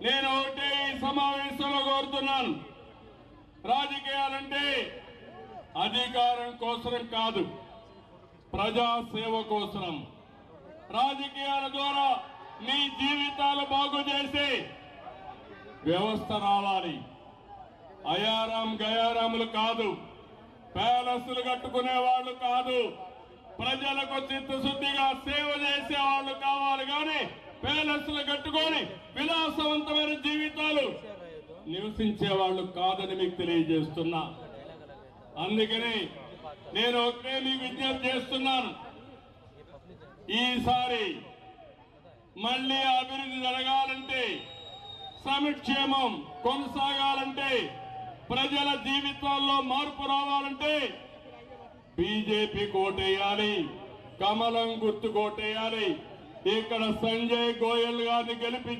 నేను ఒకటే ఈ సమావేశంలో కోరుతున్నాను, రాజకీయాలంటే అధికారం కోసం కాదు, ప్రజాసేవ కోసం. రాజకీయాల ద్వారా మీ జీవితాలు బాగు చేసి వ్యవస్థ రావాలి. అయారాం గయారాములు కాదు, ప్యాలెస్లు కట్టుకునే వాళ్ళు కాదు, ప్రజలకు చిత్తశుద్ధిగా సేవ చేసే వాళ్ళు కావాలి. కానీ ప్యాలెస్లు కట్టుకొని విలాసవంతమైన జీవితాలు నివసించే వాళ్ళు కాదని మీకు తెలియజేస్తున్నా. అందుకని నేను ఒకటే మీకు విజ్ఞప్తి చేస్తున్నాను, ఈసారి మళ్ళీ అభివృద్ధి జరగాలంటే, సంక్షేమం కొనసాగాలంటే, ప్రజల జీవితాల్లో మార్పు రావాలంటే బీజేపీ కోటేయాలి, కమలం గుర్తు కోటేయాలి. ఇక్కడ సంజయ్ గోయల్ గారిని గెలిపి